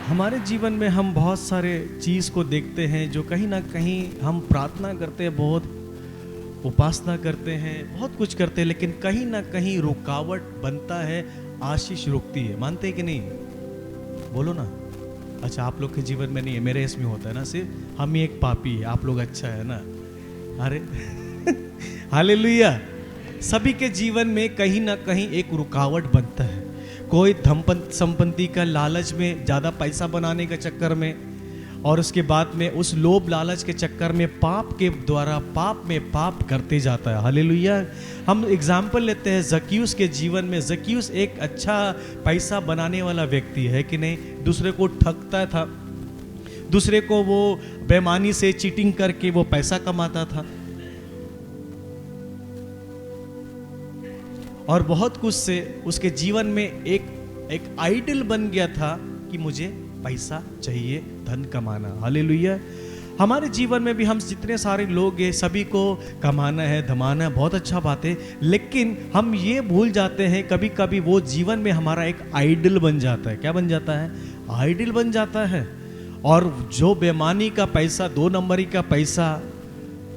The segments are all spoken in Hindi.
हमारे जीवन में हम बहुत सारे चीज़ को देखते हैं जो कहीं ना कहीं हम प्रार्थना करते हैं, बहुत उपासना करते हैं, बहुत कुछ करते हैं, लेकिन कहीं ना कहीं रुकावट बनता है, आशीष रुकती है। मानते हैं कि नहीं? बोलो ना। अच्छा, आप लोग के जीवन में नहीं है, मेरे इसमें होता है ना, सिर्फ हम ही एक पापी है, आप लोग अच्छा है ना। अरे हालेलुया। सभी के जीवन में कहीं ना कहीं एक रुकावट बनता है। कोई धन संपत्ति का लालच में, ज़्यादा पैसा बनाने के चक्कर में, और उसके बाद में उस लोभ लालच के चक्कर में पाप के द्वारा पाप में पाप करते जाता है। हालेलुया। हम एग्जाम्पल लेते हैं जक्यूस के जीवन में। जक्यूस एक अच्छा पैसा बनाने वाला व्यक्ति है कि नहीं? दूसरे को ठगता था, दूसरे को वो बेईमानी से चीटिंग करके वो पैसा कमाता था, और बहुत कुछ से उसके जीवन में एक आइडल बन गया था कि मुझे पैसा चाहिए, धन कमाना। हालेलुया। हमारे जीवन में भी हम जितने सारे लोग हैं, सभी को कमाना है, धमाना है, बहुत अच्छा बात है, लेकिन हम ये भूल जाते हैं कभी कभी वो जीवन में हमारा एक आइडल बन जाता है। क्या बन जाता है? आइडल बन जाता है। और जो बेईमानी का पैसा, 2 नंबरी का पैसा,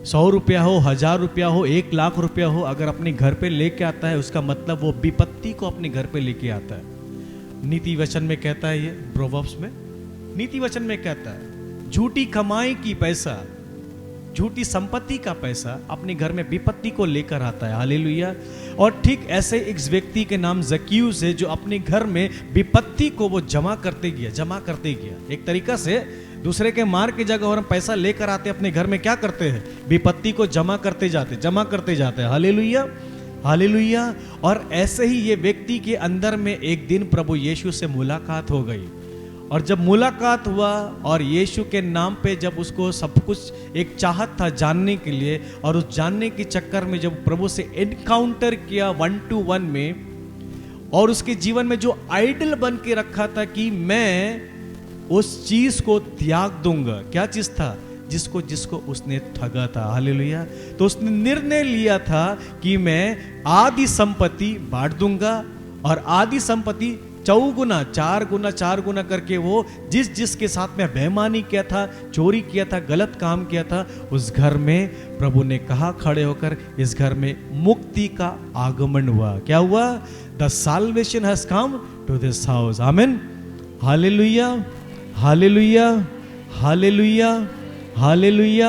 100 रुपया हो, 1000 रुपया हो, 1 लाख रुपया हो, अगर अपने घर पे लेके आता है, उसका मतलब वो विपत्ति को अपने घर पे लेके आता है। नीति वचन में कहता है, ये प्रोवर्ब्स में नीति वचन में कहता है, झूठी कमाई की पैसा, झूठी संपत्ति का पैसा अपने घर में विपत्ति को लेकर आता है। हालेलुया। और ठीक ऐसे एक व्यक्ति के नाम जक्यूस है, जो अपने घर में विपत्ति को वो जमा करते गया। एक तरीका से दूसरे के मार की जगह और हम पैसा लेकर आते, अपने घर में क्या करते हैं? विपत्ति को जमा करते जाते हैं। Hallelujah, hallelujah. और ऐसे ही ये व्यक्ति के अंदर में एक दिन प्रभु यीशु से मुलाकात हो गई, और जब मुलाकात हुआ और यीशु के नाम पे जब उसको सब कुछ एक चाहत था जानने के लिए, और उस जानने के चक्कर में जब प्रभु से एनकाउंटर किया 1 to 1 में, और उसके जीवन में जो आइडल बन के रखा था कि मैं उस चीज को त्याग दूंगा। क्या चीज था? जिसको उसने ठगा था। हालेलुया। तो उसने निर्णय लिया था कि मैं आधी संपत्ति बांट दूंगा, और आधी संपत्ति 4 गुना करके वो जिसके साथ में बेईमानी किया था, चोरी किया था, गलत काम किया था, उस घर में प्रभु ने कहा खड़े होकर, इस घर में मुक्ति का आगमन हुआ। क्या हुआ? The salvation has come to this house. आमीन। हालेलुया, हालेलुया, हालेलुया, हालेलुया,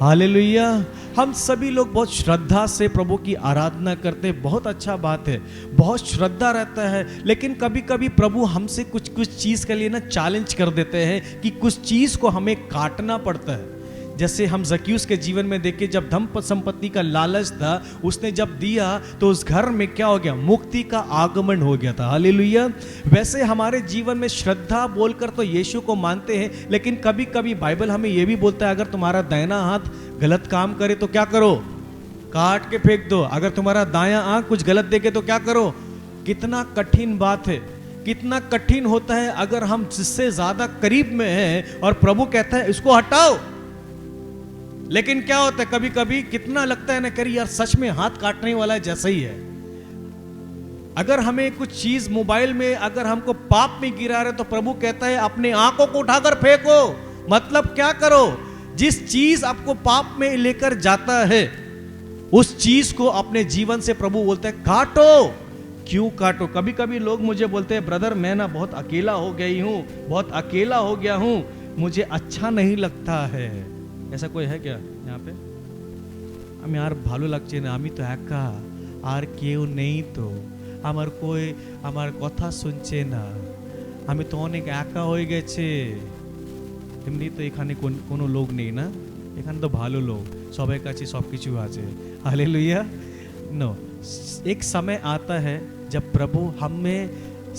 हालेलुया। हम सभी लोग बहुत श्रद्धा से प्रभु की आराधना करते हैं, बहुत अच्छा बात है, बहुत श्रद्धा रहता है, लेकिन कभी कभी प्रभु हमसे कुछ चीज़ के लिए ना चैलेंज कर देते हैं कि कुछ चीज़ को हमें काटना पड़ता है। जैसे हम जक्यूस के जीवन में देखे, जब धन संपत्ति का लालच था, उसने जब दिया तो उस घर में क्या हो गया? मुक्ति का आगमन हो गया था। हालेलुया। वैसे हमारे जीवन में श्रद्धा बोलकर तो यीशु को मानते हैं, लेकिन कभी कभी बाइबल हमें यह भी बोलता है, अगर तुम्हारा दाहिना हाथ गलत काम करे तो क्या करो? काट के फेंक दो। अगर तुम्हारा दायां आंख कुछ गलत देखे तो क्या करो? कितना कठिन बात है, कितना कठिन होता है अगर हम जिससे ज्यादा करीब में हैं और प्रभु कहता है इसको हटाओ। लेकिन क्या होता है कभी कभी, कितना लगता है ना, करी यार सच में हाथ काटने वाला है जैसा ही है। अगर हमें कुछ चीज मोबाइल में अगर हमको पाप में गिरा रहे तो प्रभु कहता है अपने आंखों को उठाकर फेंको। मतलब क्या करो? जिस चीज आपको पाप में लेकर जाता है, उस चीज को अपने जीवन से प्रभु बोलता है काटो। क्यों काटो? कभी कभी लोग मुझे बोलते हैं, ब्रदर मैं ना बहुत अकेला हो गई हूं, बहुत अकेला हो गया हूं, मुझे अच्छा नहीं लगता है। ऐसा कोई है क्या यहाँ पे? আমি আর ভালো লাগছে না, আমি তো একা, আর কেউ নেই তো, আমার কই আমার কথা শুনছে না, আমি তো অনেক একা হয়ে গেছে। এমনি তো এখানে কোনো লোক নেই না, এখানে তো ভালো লোক, সবার কাছে সব কিছু আছে। हालेलुया। नो, एक समय आता है जब प्रभु हमें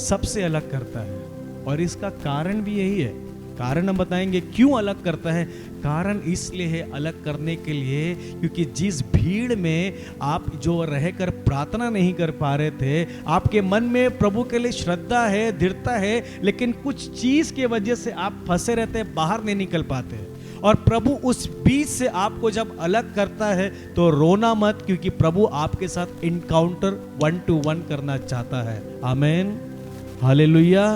सबसे अलग करता है, और इसका कारण भी यही है। कारण हम बताएंगे क्यों अलग करता है। कारण इसलिए है अलग करने के लिए, क्योंकि जिस भीड़ में आप जो रहकर प्रार्थना नहीं कर पा रहे थे, आपके मन में प्रभु के लिए श्रद्धा है, दृढ़ता है, लेकिन कुछ चीज की वजह से आप फंसे रहते हैं, बाहर नहीं निकल पाते हैं। और प्रभु उस बीच से आपको जब अलग करता है तो रोना मत, क्योंकि प्रभु आपके साथ इनकाउंटर 1 to 1 करना चाहता है। आमीन, हालेलुया।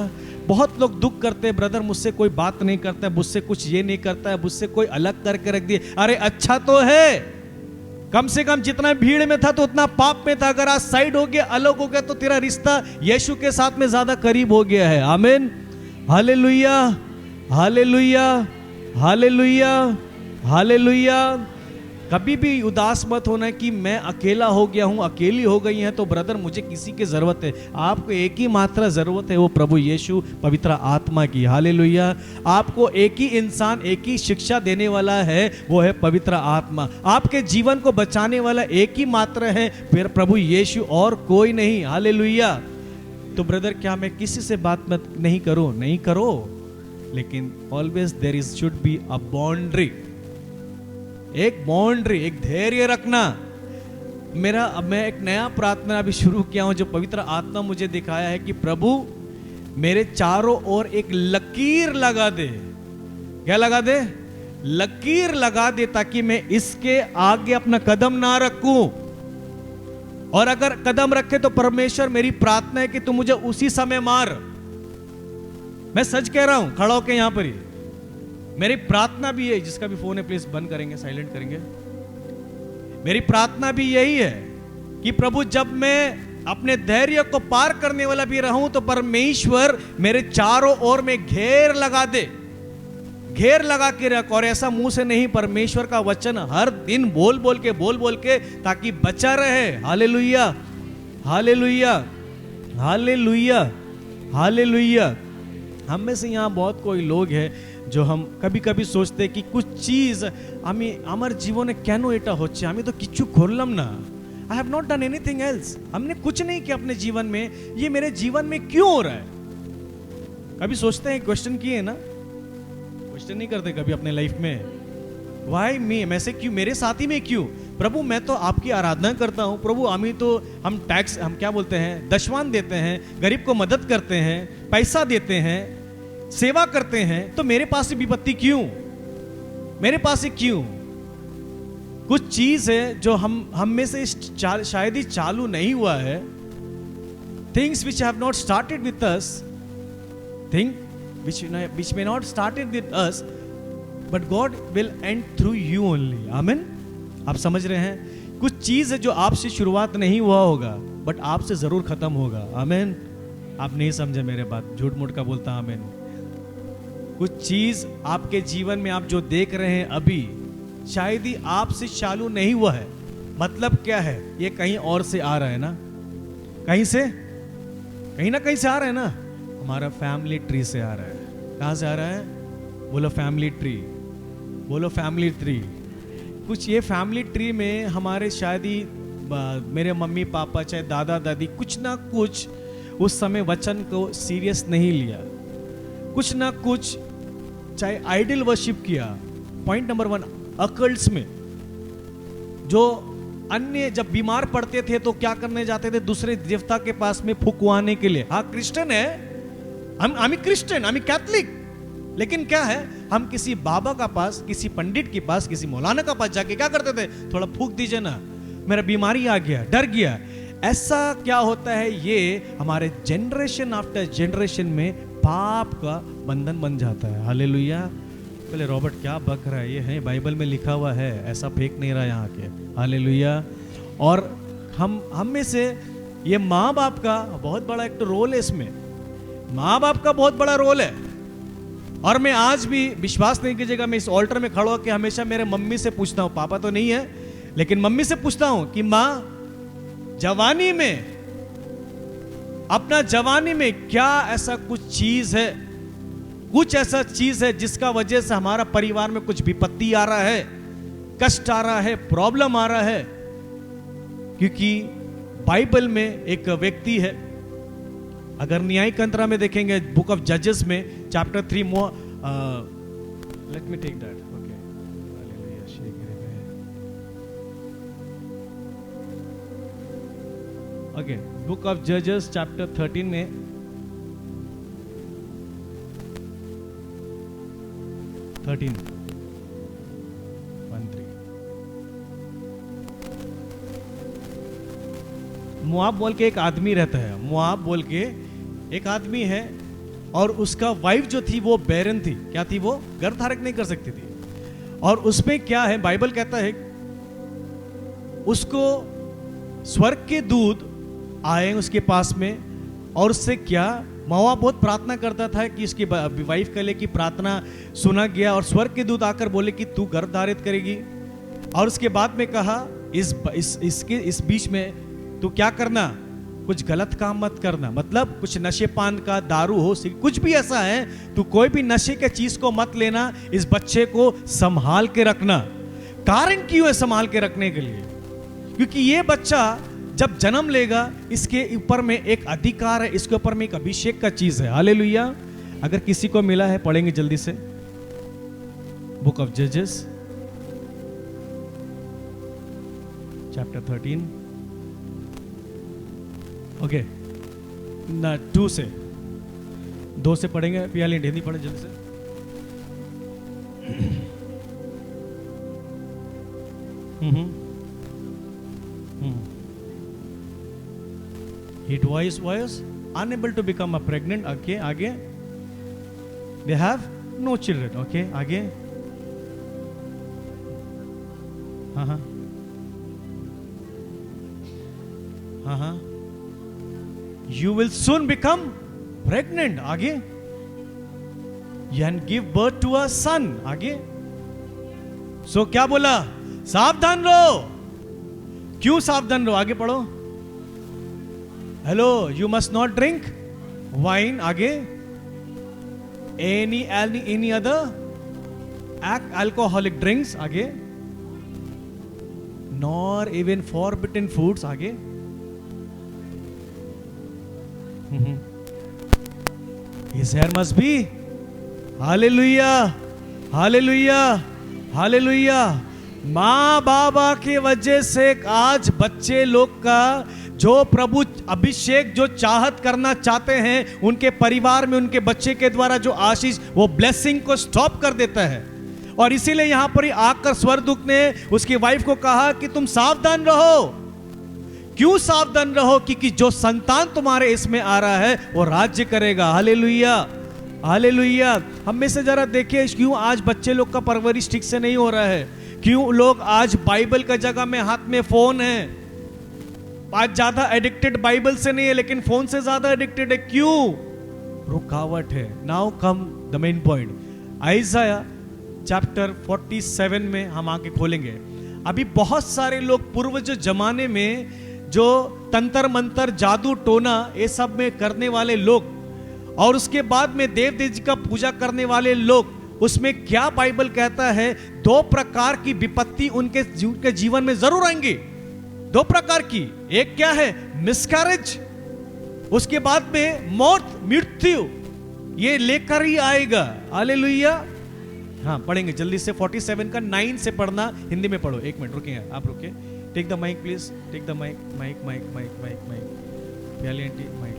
बहुत लोग दुख करते हैं, ब्रदर मुझसे कोई बात नहीं करता है, मुझसे कुछ ये नहीं करता है, मुझसे कोई अलग करके रख दिए। अरे अच्छा तो है, कम से कम जितना भीड़ में था तो उतना पाप में था। अगर आज साइड हो गया, अलग हो गया, तो तेरा रिश्ता यीशु के साथ में ज्यादा करीब हो गया है। आमीन, हालेलुया, हालेलुया, हालेलुया, हालेलुया। कभी भी उदास मत होना कि मैं अकेला हो गया हूं, अकेली हो गई है, तो ब्रदर मुझे किसी की जरूरत है। आपको एक ही मात्र जरूरत है, वो प्रभु यीशु पवित्र आत्मा की। हालेलुया। आपको एक ही इंसान, एक ही शिक्षा देने वाला है, वो है पवित्र आत्मा। आपके जीवन को बचाने वाला एक ही मात्र है, फिर प्रभु यीशु, और कोई नहीं। हालेलुया। तो ब्रदर क्या मैं किसी से बात मत नहीं करूं? नहीं करो, लेकिन always there is should be a boundary, एक बाउंड्री, एक धैर्य रखना। मैं एक नया प्रार्थना अभी शुरू किया हूं, जो पवित्र आत्मा मुझे दिखाया है कि प्रभु मेरे चारों ओर एक लकीर लगा दे। क्या लगा दे? लकीर लगा दे, ताकि मैं इसके आगे अपना कदम ना रखूं। और अगर कदम रखे तो परमेश्वर, मेरी प्रार्थना है कि तू मुझे उसी समय मार। मैं सच कह रहा हूं, खड़ा होकर यहां पर ही मेरी प्रार्थना भी है। जिसका भी फोन है प्लीज बंद करेंगे, साइलेंट करेंगे। मेरी प्रार्थना भी यही है कि प्रभु, जब मैं अपने धैर्य को पार करने वाला भी रहूं, तो परमेश्वर मेरे चारों ओर में घेर लगा दे, घेर लगा के रख। और ऐसा मुंह से नहीं, परमेश्वर का वचन हर दिन बोल बोल के, ताकि बचा रहे। हालेलुया, हालेलुया, हालेलुया, हालेलुया। हम में से यहाँ बहुत कोई लोग हैं जो हम कभी कभी सोचते हैं कि कुछ चीज हमारे जीवन में केन एटा होच्छे, हमें तो किच्छु खोललम ना, I have not done anything else, हमने कुछ नहीं किया अपने जीवन में, ये मेरे जीवन में क्यों हो रहा है? कभी सोचते हैं, क्वेश्चन किए ना? क्वेश्चन नहीं करते कभी अपने लाइफ में, वाई मी, मैं से क्यों, मेरे साथ ही में क्यों? प्रभु मैं तो आपकी आराधना करता हूं प्रभु, हम टैक्स, हम क्या बोलते हैं, दशवान देते हैं, गरीब को मदद करते हैं, पैसा देते हैं, सेवा करते हैं, तो मेरे पास से विपत्ति क्यों? मेरे पास से क्यों? कुछ चीज है जो हम में से शायद ही चालू नहीं हुआ है। Things which have not started with us, thing which may not started with us, but God will and through you only. आमीन। आप समझ रहे हैं? कुछ चीज है जो आपसे शुरुआत नहीं हुआ होगा, बट आपसे जरूर खत्म होगा। आमीन। आप नहीं समझे मेरे बात, झूठ मूठ का बोलता। आमीन। कुछ चीज आपके जीवन में आप जो देख रहे हैं अभी, शायद ही आपसे चालू नहीं हुआ है। मतलब क्या है? ये कहीं और से आ रहा है ना, कहीं ना कहीं से आ रहा है ना। हमारा फैमिली ट्री से आ रहा है। कहां से आ रहा है? बोलो फैमिली ट्री, बोलो फैमिली ट्री। कुछ ये फैमिली ट्री में हमारे शायद ही मेरे मम्मी पापा, चाहे दादा दादी, कुछ ना कुछ उस समय वचन को सीरियस नहीं लिया, कुछ ना कुछ चाहे आइडल वर्शिप किया। पॉइंट नंबर 1, अकल्ट्स में जो अन्य जब बीमार पड़ते थे तो क्या करने जाते थे? दूसरे देवता के पास में फुकवाने के लिए। हाँ क्रिश्चियन है हम क्रिश्चियन, हम कैथलिक, लेकिन क्या है, हम किसी बाबा का पास, किसी पंडित के पास, किसी मौलाना का पास जाके क्या करते थे? थोड़ा फूक दीजिए ना, मेरा बीमारी आ गया, डर गया। ऐसा क्या होता है? ये हमारे जनरेशन आफ्टर जनरेशन में पाप का बंधन बन जाता है। हालेलुया। पहले रॉबर्ट क्या बक रहा है? ये है बाइबल में लिखा हुआ है, ऐसा फेंक नहीं रहा यहाँ के। हालेलुया। और हम में से ये माँ बाप का बहुत बड़ा एक तो रोल है इसमें, माँ बाप का बहुत बड़ा रोल है। और मैं आज भी, विश्वास नहीं कीजिएगा, मैं इस ऑल्टर में खड़ा होकर हमेशा मेरे मम्मी से पूछता हूँ, पापा तो नहीं है लेकिन मम्मी से पूछता हूँ कि माँ, जवानी में, अपना जवानी में क्या ऐसा कुछ चीज है, कुछ ऐसा चीज है जिसका वजह से हमारा परिवार में कुछ विपत्ति आ रहा है, कष्ट आ रहा है, प्रॉब्लम आ रहा है? क्योंकि बाइबल में एक व्यक्ति है, अगर न्यायिक तंत्र में देखेंगे, बुक ऑफ जजेस में chapter 3, let me take that, okay, okay, book of जजेस चैप्टर 13 में 13 मुआब बोल के एक आदमी रहता है। मुआब बोल के एक आदमी है, और उसका वाइफ जो थी वो बैरन थी। क्या थी वो? गर्भ धारक नहीं कर सकती थी। और उसमें क्या है, बाइबल कहता है उसको स्वर्ग के दूत आए उसके पास में, और उससे क्या, मवा बहुत प्रार्थना करता था कि इसकी वाइफ के लिए की प्रार्थना सुना गया, और स्वर्ग के दूत आकर बोले कि तू गर्भ धारित करेगी। और उसके बाद में कहा इस बीच में तू क्या करना, कुछ गलत काम मत करना, मतलब कुछ नशे पान का, दारू हो, कुछ भी ऐसा है, तू कोई भी नशे के चीज को मत लेना, इस बच्चे को संभाल के रखना। कारण क्यों है संभाल के रखने के लिए? क्योंकि ये बच्चा जब जन्म लेगा इसके ऊपर में एक अधिकार है, इसके ऊपर में एक अभिषेक का चीज है। हालेलुया। अगर किसी को मिला है पढ़ेंगे जल्दी से बुक ऑफ जजेस चैप्टर 13, ओके ना 2 से 2 से पढ़ेंगे। पियाली हिंदी पढ़े जल्दी से। It was unable to become a pregnant. Okay, आगे they have no children. Okay, आगे हाँ you will soon become pregnant. आगे and give birth to a son. आगे so क्या बोला? सावधान रहो। क्यों सावधान रहो? आगे पढ़ो। Hello, you must not drink wine. आगे एनी अदर अल्कोहलिक ड्रिंक्स। आगे नॉर इवन फॉरबिडन फूड्स। आगे his hair must be. Hallelujah, hallelujah, hallelujah. माँ बाबा के वजह से आज बच्चे लोग का जो प्रभु अभिषेक जो चाहत करना चाहते हैं उनके परिवार में, उनके बच्चे के द्वारा जो आशीष, वो ब्लेसिंग को स्टॉप कर देता है। और इसीलिए यहां पर ही आकर स्वर्गदूत ने उसकी वाइफ को कहा कि तुम सावधान रहो। क्यों सावधान रहो? क्योंकि जो संतान तुम्हारे इसमें आ रहा है वो राज्य करेगा। हालेलुया, हालेलुया। हम में से जरा देखिए क्यों आज बच्चे लोग का परवरिश ठीक से नहीं हो रहा है। क्यों लोग आज बाइबल का जगह में हाथ में फोन है। आज ज्यादा एडिक्टेड बाइबल से नहीं है लेकिन फोन से ज्यादा एडिक्टेड है। क्यों? रुकावट है। Now come the main point. आइज़ाया chapter 47 में हम आके खोलेंगे। अभी बहुत सारे लोग पूर्वज जमाने में जो तंत्र मंत्र, जादू टोना ये सब में करने वाले लोग, और उसके बाद में देव देव जी का पूजा करने वाले लोग, उसमें क्या बाइबल कहता है? 2 प्रकार की विपत्ति उनके जीवन में जरूर आएंगी। 2 प्रकार की। एक क्या है? मिसकैरेज। उसके बाद में मौत, मृत्यु, ये लेकर ही आएगा। हालेलुया। हाँ, पढ़ेंगे जल्दी से। 47 का 9 से पढ़ना, हिंदी में पढ़ो। 1 मिनट रुकिए, आप रुकिए। Take the mic please, take the mic, mic mic mic mic mic प्याली आंटी माइक।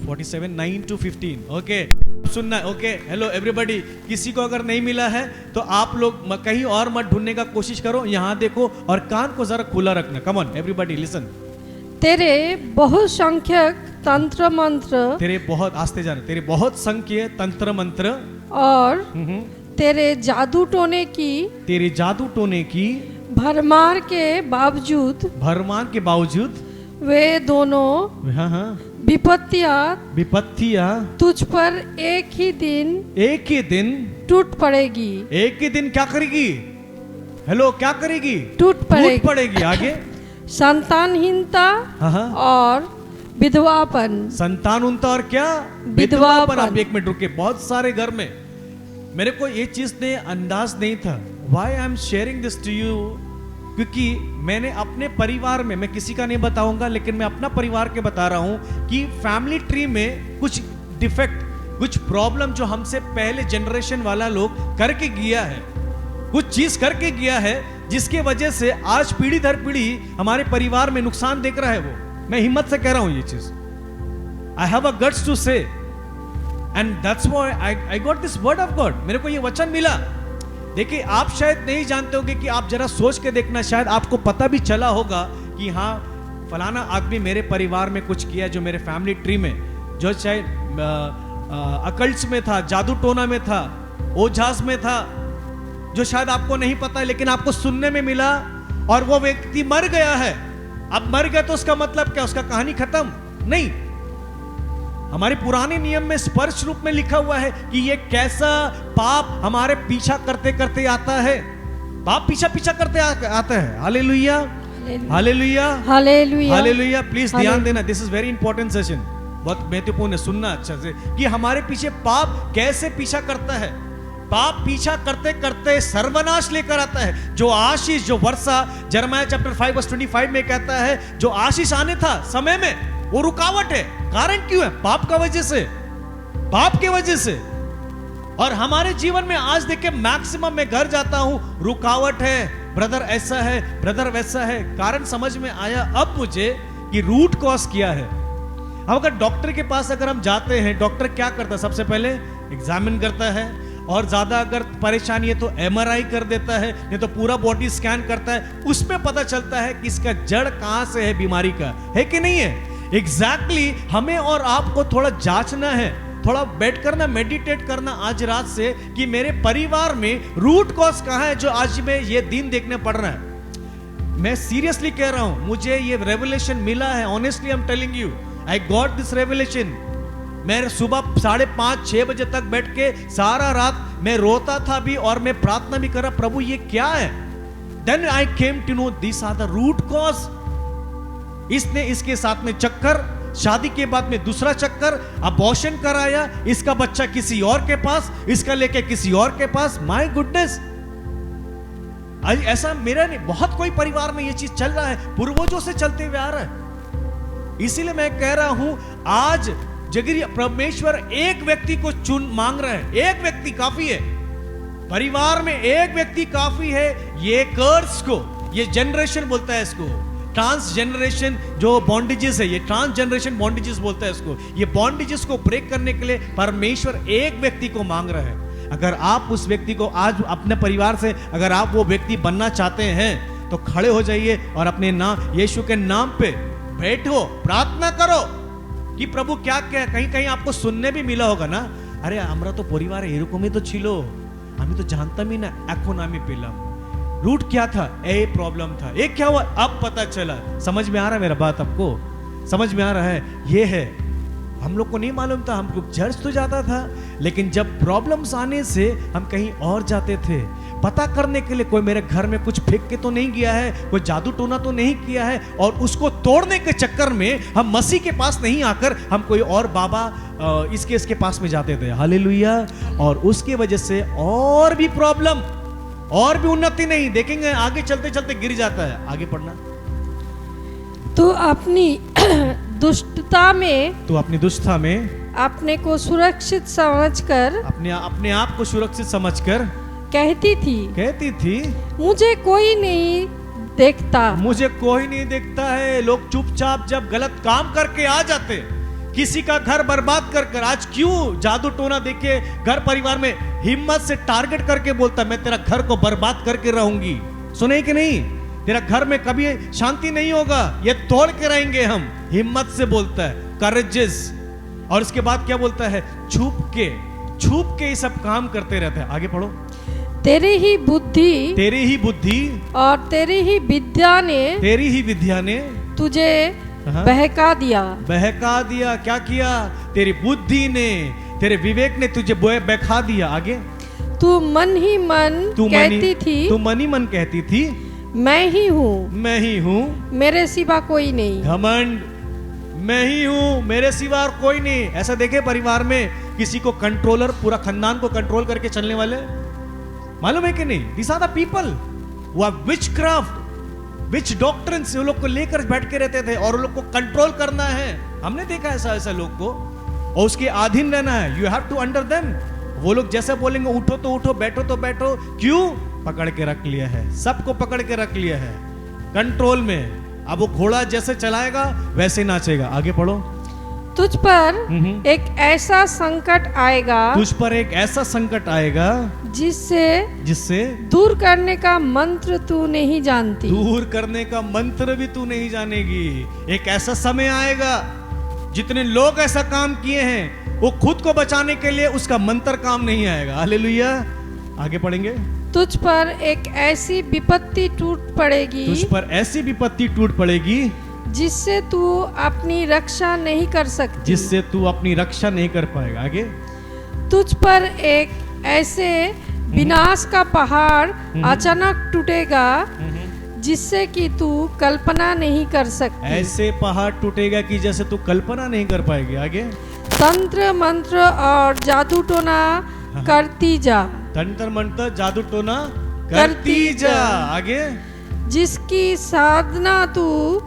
47 9 to 15। ओके, सुनना। Okay, hello everybody. किसी को अगर नहीं मिला है तो आप लोग कहीं और मत ढूंढने का कोशिश करो, यहां देखो और कान को जरा खुला रखना। कम ऑन एवरीबॉडी लिसन। तेरे बहुत संख्यक तंत्र मंत्र, तेरे बहुत, आस्ते जाना, तेरे बहुत संख्य तंत्र मंत्र और तेरे जादू टोने की, तेरे जादू टोने की भरमार के बावजूद, भरमार के बावजूद वे दोनों विपत्तियां तुझ पर एक ही दिन टूट पड़ेगी। एक ही दिन क्या करेगी? हेलो, क्या करेगी? टूट पड़ेगी। आगे संतानहीनता और विधवापन। संतानहीनता और क्या? विधवापन। आप 1 मिनट रुके। बहुत सारे घर में, मेरे को ये चीज ने अंदाज नहीं था। Why I am sharing this to you? क्योंकि मैंने अपने परिवार में, मैं किसी का नहीं बताऊंगा लेकिन मैं अपना परिवार के बता रहा हूं कि फैमिली ट्री में कुछ डिफेक्ट, कुछ प्रॉब्लम जो हमसे पहले जनरेशन वाला लोग करके गया है, कुछ चीज करके गया है, जिसके वजह से आज पीढ़ी दर पीढ़ी हमारे परिवार में नुकसान देख रहा है। वो मैं हिम्मत से कह रहा हूं ये चीज। I have a guts to say, and that's why I got this word of God. मेरे को ये वचन मिला। देखिए, आप शायद नहीं जानते होंगे कि आप जरा सोच के देखना, शायद आपको पता भी चला होगा कि हाँ फलाना आदमी मेरे परिवार में कुछ किया जो मेरे फैमिली ट्री में, जो चाहे अकल्ट्स में था, जादू टोना में था, ओझास में था, जो शायद आपको नहीं पता है लेकिन आपको सुनने में मिला, और वो व्यक्ति मर गया है। अब मर गया तो उसका मतलब क्या, उसका कहानी खत्म नहीं। हमारे पुराने नियम में स्पष्ट रूप में लिखा हुआ है कि ये कैसा पाप हमारे पीछा करते करते आता है। पाप पीछा पीछा करते आता है। Hallelujah, hallelujah, hallelujah, hallelujah. Please ध्यान देना, this is very important session, बहुत महत्वपूर्ण है, सुनना अच्छा से कि हमारे पीछे पाप कैसे पीछा करता है। पाप पीछा करते करते सर्वनाश लेकर आता है। जो आशीष, जो वर्षा यिर्मयाह चैप्टर 5 वर्स 25 में कहता है, जो आशीष आने था समय में, वो रुकावट है। कारण क्यों है? पाप का वजह से, पाप के वजह से। और हमारे जीवन में आज देखिए मैक्सिमम मैं घर जाता हूं, रुकावट है, ब्रदर ऐसा है, ब्रदर वैसा है। कारण समझ में आया अब मुझे कि रूट कॉज क्या है। अब अगर डॉक्टर के पास अगर हम जाते हैं, डॉक्टर क्या करता है? सबसे पहले एग्जामिन करता है, और ज्यादा अगर परेशानी है तो एमआरआई कर देता है, नहीं तो पूरा बॉडी स्कैन करता है। उसमें पता चलता है कि इसका जड़ कहां से है बीमारी का, है कि नहीं है। एग्जैक्टली हमें और आपको थोड़ा जांचना है, थोड़ा बैठ करना, मेडिटेट करना आज रात से कि मेरे परिवार में रूट कॉज कहां है जो आज में ये दिन देखने पड़ रहा है। मैं सीरियसली कह रहा हूं, मुझे ये रेवलेशन मिला है। Honestly I am telling you, I got this revelation. मैं सुबह 5:30-6 बजे तक बैठ के सारा रात मैं रोता था भी, और मैं प्रार्थना भी कर रहा, प्रभु ये क्या है। Then I came to know this are the root cause. इसने इसके साथ में चक्कर, शादी के बाद में दूसरा चक्कर, अबॉर्शन कराया, इसका बच्चा किसी और के पास, इसका लेके किसी और के पास। माय गुडनेस, ऐसा मेरा नहीं, बहुत कोई परिवार में ये चीज चल रहा है, पूर्वजों से चलते हुए आ रहा है। इसीलिए मैं कह रहा हूं आज जगरी परमेश्वर एक व्यक्ति को चुन मांग रहा है। एक व्यक्ति काफी है, परिवार में एक व्यक्ति काफी है। ये कर्स को, ये जनरेशन बोलता है इसको, ट्रांस जनरेशन जो बॉन्डेजेस है, ये ट्रांस जनरेशन बॉन्डेजेस बोलता है इसको। ये बॉन्डेजेस को ब्रेक करने के लिए परमेश्वर एक व्यक्ति को मांग रहा है। अगर आप उस व्यक्ति को आज अपने परिवार से, अगर आप वो व्यक्ति बनना चाहते हैं तो खड़े हो जाइए और अपने नाम, यीशु के नाम पे बैठो, प्रार्थना करो कि प्रभु क्या क्या। कहीं कहीं आपको सुनने भी मिला होगा ना, अरे हमरा तो परिवार एरकम ही तो छिलो, हमें तो जानता भी ना, এখন আমি পেলাম। रूट क्या था? ए प्रॉब्लम था। एक क्या हुआ? अब पता चला। समझ में आ रहा है मेरा बात? आपको समझ में आ रहा है? ये है, हम लोग को नहीं मालूम था, हम लोग चर्च तो जाता था, लेकिन जब प्रॉब्लम्स आने से हम कहीं और जाते थे पता करने के लिए। कोई मेरे घर में कुछ फेंक के तो नहीं गया है, कोई जादू टोना तो नहीं किया है, और उसको तोड़ने के चक्कर में हम मसीह के पास नहीं आकर हम कोई और बाबा इसके पास में जाते थे। हालेलुया। और उसकी वजह से और भी प्रॉब्लम, और भी उन्नति नहीं। देखेंगे आगे चलते चलते गिर जाता है। आगे पढ़ना। तो अपनी दुष्टता में, तो अपनी दुष्टता में अपने को सुरक्षित समझकर, अपने आप को सुरक्षित समझकर कहती थी मुझे कोई नहीं देखता, मुझे कोई नहीं देखता है। लोग चुपचाप जब गलत काम करके आ जाते, किसी का घर बर्बाद कर आज क्यों जादू टोना देके घर परिवार में हिम्मत से टारगेट करके बोलता मैं तेरा घर को बर्बाद करके रहूंगी। सुने कि नहीं? तेरा घर में कभी शांति नहीं होगा, ये तोड़ के रहेंगे हम। हिम्मत से बोलता है, करेजेस। और इसके बाद क्या बोलता है? छुप के ये सब काम करते रहते हैं। आगे पढ़ो। तेरी ही बुद्धि और तेरी ही विद्या ने तुझे बहका दिया। क्या किया? तेरी बुद्धि ने, तेरे विवेक ने तुझे बहका दिया। आगे। तू मन ही मन कहती थी मैं ही हूँ, मेरे सिवा कोई नहीं। घमंड, मैं ही हूँ, मेरे सिवा और कोई नहीं। ऐसा देखे परिवार में किसी को कंट्रोलर, पूरा खानदान को कंट्रोल करके चलने वाले, मालूम है कि नहीं? This are the people who are witchcraft, witch doctrines, वो लोग को लेकर बैठ के रहते थे और वो लोग को कंट्रोल करना है। हमने देखा ऐसा लोग को, और उसके अधीन रहना है। You have to under them. वो लोग जैसे बोलेंगे उठो तो उठो, बैठो तो बैठो। क्यों? पकड़ के रख लिया है, सबको पकड़ के रख लिया है कंट्रोल में। अब वो घोड़ा जैसे चलाएगा वैसे नाचेगा। आगे पढ़ो। तुझ पर एक ऐसा संकट आएगा जिससे दूर करने का मंत्र तू नहीं जानती। दूर करने का मंत्र भी तू नहीं जानेगी। एक ऐसा समय आएगा जितने लोग ऐसा काम किए हैं, वो खुद को बचाने के लिए उसका मंत्र काम नहीं आएगा। हालेलुया। आगे पढ़ेंगे। तुझ पर एक ऐसी विपत्ति टूट पड़ेगी, तुझ पर ऐसी विपत्ति टूट पड़ेगी जिससे तू अपनी रक्षा नहीं कर सकती, जिससे तू अपनी रक्षा नहीं कर पाएगा। आगे। तुझ पर एक ऐसे विनाश का पहाड़ अचानक टूटेगा जिससे कि तू कल्पना नहीं कर सकती। ऐसे पहाड़ टूटेगा कि जैसे तू कल्पना नहीं कर पाएगी। आगे। तंत्र मंत्र और जादू टोना करती जा, तंत्र मंत्र जादू टोना करती जा। आगे। जिसकी साधना तू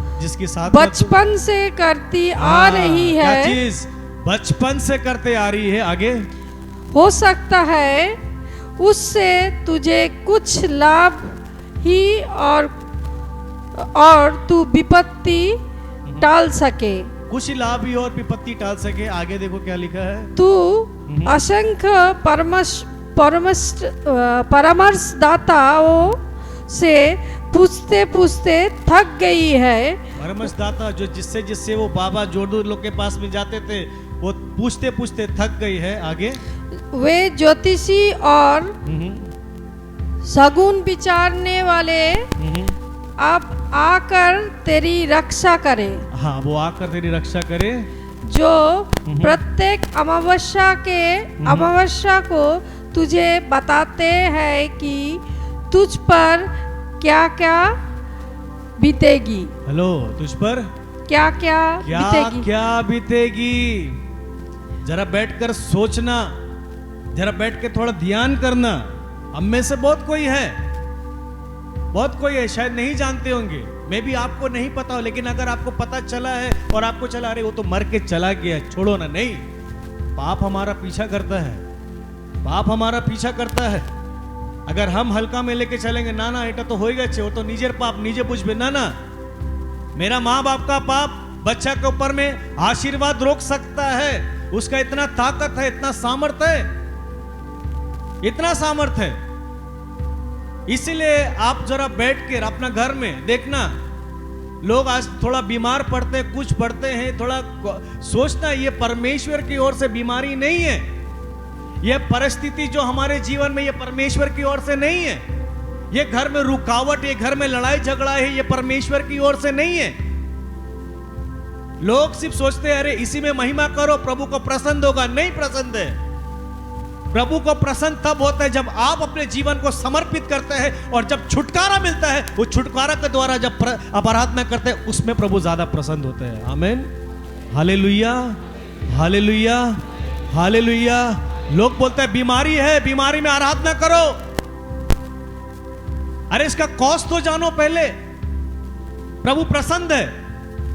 बचपन से करती आ रही है। क्या चीज? बचपन से करते आ रही है। आगे। हो सकता है उससे तुझे कुछ लाभ ही और तू विपत्ति टाल सके, कुछ लाभ ही और विपत्ति टाल सके। आगे देखो क्या लिखा है। तू असंख्य परामर्शदाताओं से पूछते पूछते थक गई है। परामर्शदाता जो जिससे वो बाबा जोड़ू लोग के पास में जाते थे, वो पूछते पूछते थक गई है। आगे। वे ज्योतिषी और सगुन विचारने वाले अब आकर तेरी रक्षा करे। हाँ, वो आकर तेरी रक्षा करे, जो प्रत्येक अमावस्या को तुझे बताते हैं कि तुझ पर क्या क्या बीतेगी। हेलो, तुझ पर क्या क्या बीतेगी, क्या बीतेगी। जरा बैठकर सोचना, जरा बैठ के थोड़ा ध्यान करना। हम में से बहुत कोई है शायद नहीं जानते होंगे, मैं भी आपको नहीं पता हो, लेकिन अगर आपको पता चला है और आपको चला, अरे वो तो मर के चला गया, छोड़ो ना। नहीं, पाप हमारा पीछा करता है, पाप हमारा पीछा करता है। अगर हम हल्का में लेके चलेंगे, ना ना एटा तो होएगा, वो तो निजेर पाप निजे बुझबे, ना ना। मेरा माँ बाप का पाप बच्चा के ऊपर में आशीर्वाद रोक सकता है, उसका इतना ताकत है, इतना सामर्थ्य है, इतना सामर्थ्य है। इसीलिए आप जरा बैठ कर अपना घर में देखना, लोग आज थोड़ा बीमार पड़ते हैं, कुछ पड़ते हैं, थोड़ा सोचना ये परमेश्वर की ओर से बीमारी नहीं है, ये परिस्थिति जो हमारे जीवन में, ये परमेश्वर की ओर से नहीं है, ये घर में रुकावट, ये घर में लड़ाई झगड़ा है, ये परमेश्वर की ओर से नहीं है। लोग सिर्फ सोचते हैं अरे इसी में महिमा करो, प्रभु को प्रसन्न होगा। नहीं प्रसन्न है। प्रभु को प्रसन्न तब होता है जब आप अपने जीवन को समर्पित करते हैं, और जब छुटकारा मिलता है, वो छुटकारा के द्वारा जब आप आराधना करते हैं, उसमें प्रभु ज्यादा प्रसन्न होते हैं। आमीन, हालेलुया, हालेलुया, हालेलुया। लोग बोलते हैं बीमारी है, बीमारी में आराधना करो। अरे इसका कॉस्ट तो जानो पहले। प्रभु प्रसन्न है।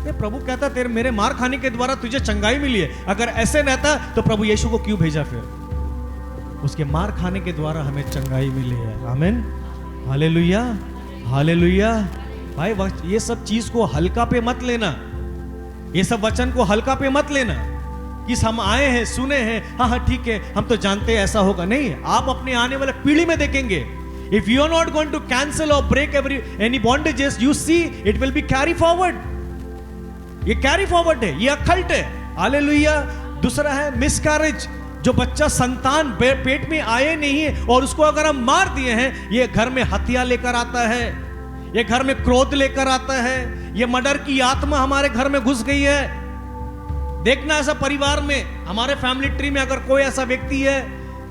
प्रभु कहता तेरे मेरे मार खाने के द्वारा तुझे चंगाई मिली है। अगर ऐसे रहता तो प्रभु यीशु को क्यों भेजा? फिर उसके मार खाने के द्वारा हमें चंगाई मिली है। आमीन, हालेलुया, हालेलुया। भाई ये सब चीज को हल्का पे मत लेना, ये सब वचन को हल्का पे मत लेना कि हम आए हैं, सुने हैं, हाँ हाँ ठीक है, हम तो जानते हैं ऐसा होगा। नहीं, आप अपने आने वाले पीढ़ी में देखेंगे, if you are not going to cancel और break any bondages, you see it will be carry forward. ये कैरी फॉरवर्ड है, ये अकल्ट है। हालेलुया। दूसरा है मिसकैरेज, जो बच्चा संतान पेट में आए नहीं है और उसको अगर हम मार दिए हैं, ये घर में हत्या लेकर आता है, ये घर में क्रोध लेकर आता है, ये मर्डर की आत्मा हमारे घर में घुस गई है। देखना ऐसा परिवार में, हमारे फैमिली ट्री में अगर कोई ऐसा व्यक्ति है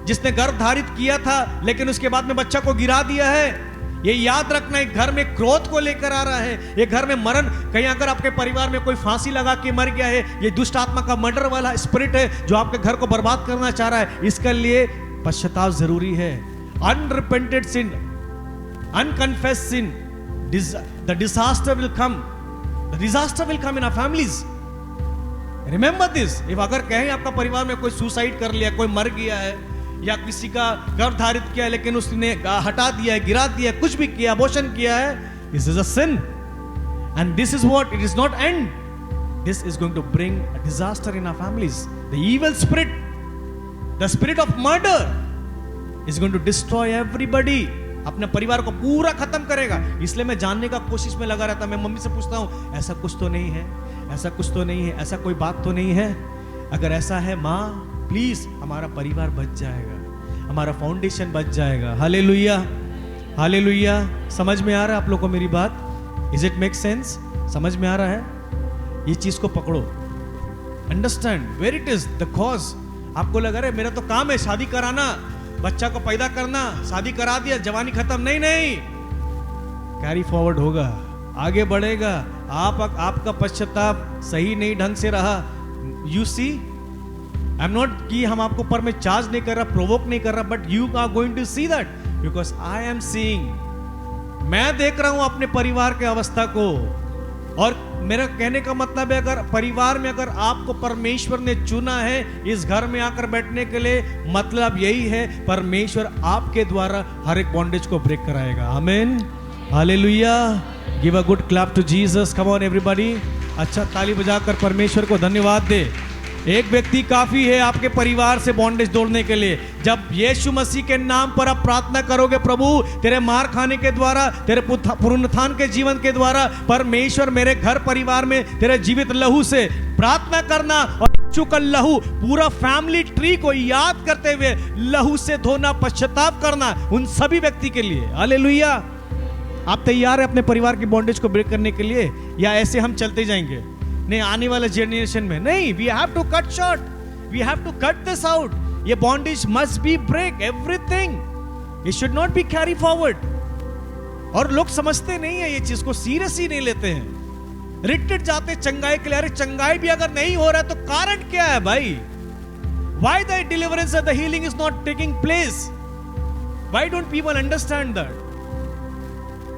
जिसने गर्भ धारित किया था लेकिन उसके बाद में बच्चा को गिरा दिया है, ये याद रखना, एक घर में क्रोध को लेकर आ रहा है, ये घर में मरण। कहीं अगर आपके परिवार में कोई फांसी लगा के मर गया है, ये दुष्ट आत्मा का मर्डर वाला स्पिरिट है जो आपके घर को बर्बाद करना चाह रहा है। इसके लिए पश्चाताप जरूरी है। Unrepented sin, unconfessed sin, the disaster will come, the disaster will come in our families. Remember this. If अगर कहें आपका परिवार में कोई सुसाइड कर लिया, कोई मर गया है, या किसी का गर्भ धारित किया लेकिन उसने हटा दिया है, गिरा दिया है, कुछ भी किया, अबॉर्शन किया है, this is a sin and this is what it is not and, this is going to bring a disaster in our families. The evil spirit, the spirit of murder is going to destroy everybody. अपने परिवार को पूरा खत्म करेगा। इसलिए मैं जानने का कोशिश में लगा रहता, मैं मम्मी से पूछता हूं ऐसा कुछ तो नहीं है, ऐसा कुछ तो नहीं है, ऐसा कोई बात तो नहीं है? अगर ऐसा है माँ, प्लीज हमारा परिवार बच जाएगा, हमारा फाउंडेशन बच जाएगा। Hallelujah, hallelujah. समझ में आ रहा है आप लोग को मेरी बात? Is it make sense? समझ में आ रहा है? ये चीज को पकड़ो, understand where it is the cause. आपको लग रहा है मेरा तो काम है शादी कराना, बच्चा को पैदा करना, शादी करा दिया, जवानी खत्म। नहीं नहीं, कैरी फॉरवर्ड होगा, आगे बढ़ेगा। आपका पश्चाताप सही नहीं ढंग से रहा, you see, I am not कि हम आपको पर में चार्ज नहीं कर रहा, प्रोवोक नहीं कर रहा, but you are going to see that because I am seeing. मैं देख रहा हूं अपने परिवार के अवस्था को। और मेरा कहने का मतलब है, अगर परिवार में अगर आपको परमेश्वर ने चुना है इस घर में आकर बैठने के लिए, मतलब यही है परमेश्वर आपके द्वारा हर एक बॉन्डेज को ब्रेक कराएगा। Amen, hallelujah. Give a good clap to Jesus, come on everybody. अच्छा ताली बजाकर परमेश्वर को धन्यवाद दे। एक व्यक्ति काफी है आपके परिवार से बॉन्डेज तोड़ने के लिए। जब यीशु मसीह के नाम पर आप प्रार्थना करोगे, प्रभु तेरे मार खाने के द्वारा, तेरे पुनरुत्थान के जीवन के द्वारा, परमेश्वर मेरे घर परिवार में तेरे जीवित लहू से प्रार्थना करना, और यीशु का लहू पूरा फैमिली ट्री को याद करते हुए लहू से धोना, पश्चाताप करना उन सभी व्यक्ति के लिए। हालेलुया। आप तैयार है अपने परिवार की बॉन्डेज को ब्रेक करने के लिए, या ऐसे हम चलते जाएंगे? नहीं, आने वाले जनरेशन में नहीं, we have to cut short, we have to cut this out. ये bondage must be break, everything, it should not be carry forward. और लोग समझते नहीं है, ये चीज को सीरियस ही नहीं लेते हैं, रिटेड जाते चंगाई के लिए। अरे चंगाई भी अगर नहीं हो रहा है तो कारण क्या है भाई? Why the deliverance and the healing is not taking place? Why don't people understand that?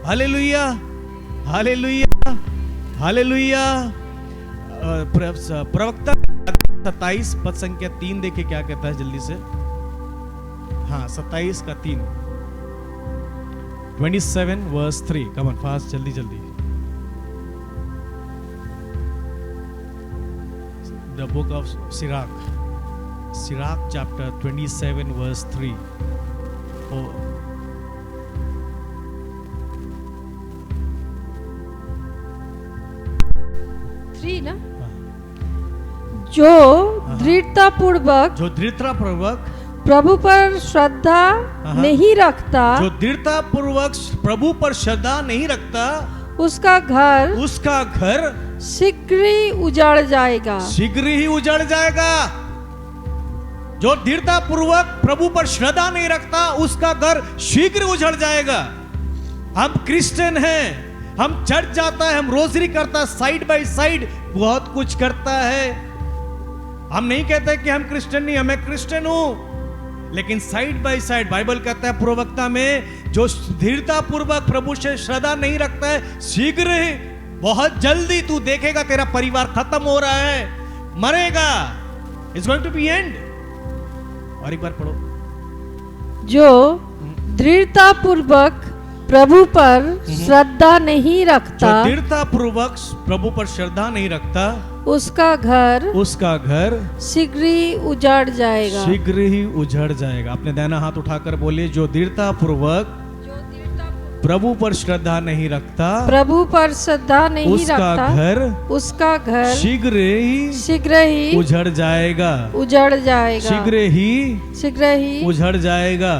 Hallelujah, hallelujah, hallelujah. प्रवक्ता 27 पद संख्या 3 देखे क्या कहता है जल्दी से। हाँ, 27 का 3, 27 वर्स 3, कम ऑन फास्ट, जल्दी जल्दी। The book of Sirach chapter 27 verse 3। ना, जो दृढ़तापूर्वक प्रभु पर श्रद्धा नहीं रखता, जो दृढ़तापूर्वक प्रभु पर श्रद्धा नहीं रखता, उसका घर शीघ्र ही उजड़ जाएगा, शीघ्र ही उजड़ जाएगा। जो दृढ़तापूर्वक प्रभु पर श्रद्धा नहीं रखता, उसका घर शीघ्र उजड़ जाएगा। हम क्रिश्चियन हैं, हम चर्च जाता है, हम रोजरी करता है, साइड बाय साइड बहुत कुछ करता है। हम नहीं कहते कि हम क्रिश्चियन नहीं, मैं क्रिश्चियन हूं, लेकिन साइड बाय साइड बाइबल कहता है प्रवक्ता में, जो दृढ़ता पूर्वक प्रभु से श्रद्धा नहीं रखता है, शीघ्र ही, बहुत जल्दी तू देखेगा तेरा परिवार खत्म हो रहा है, मरेगा, it's going to be end. और एक बार पढ़ो। जो दृढ़ता पूर्वक प्रभु पर श्रद्धा नहीं रखता, जो दृढ़ता पूर्वक प्रभु पर श्रद्धा नहीं रखता, उसका घर शीघ्र ही उजड़ जाएगा, शीघ्र ही उजड़ जाएगा। अपने दाहिना हाथ उठाकर बोलिए, जो दृढ़ता पूर्वक प्रभु पर श्रद्धा नहीं रखता, प्रभु पर श्रद्धा नहीं रखता, उसका घर शीघ्र ही उजड़ जाएगा, शीघ्र ही उजड़ जाएगा।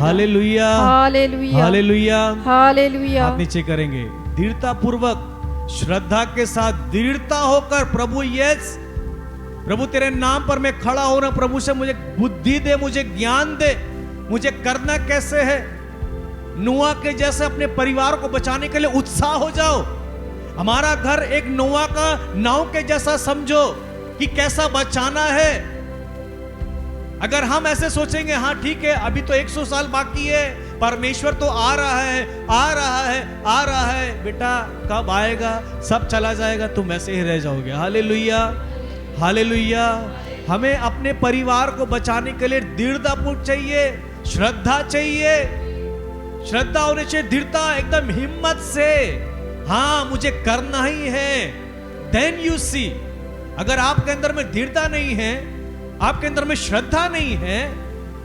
Hallelujah, hallelujah, hallelujah, hallelujah. हाथ नीचे करेंगे। दृढ़ता पूर्वक, श्रद्धा के साथ, दृढ़ता होकर, प्रभु यस, प्रभु तेरे नाम पर मैं खड़ा हो रहा हूं, प्रभु से मुझे बुद्धि दे, मुझे ज्ञान दे, मुझे करना कैसे है। नोआ के जैसे अपने परिवार को बचाने के लिए उत्साह हो जाओ। हमारा घर एक नोआ का नाव के जैसा समझो कि कैसा बचाना है। अगर हम ऐसे सोचेंगे, हाँ ठीक है अभी तो 100 साल बाकी है, परमेश्वर तो आ रहा है, आ रहा है, आ रहा है, बेटा कब आएगा, सब चला जाएगा, तुम ऐसे ही रह जाओगे। Hallelujah, hallelujah. हमें अपने परिवार को बचाने के लिए दृढ़तापूर्वक चाहिए, श्रद्धा चाहिए, श्रद्धा होनी चाहिए, दृढ़ता एकदम हिम्मत से, हाँ मुझे करना ही है। देन यू सी, अगर आपके अंदर में दृढ़ता नहीं है, आपके अंदर में श्रद्धा नहीं है,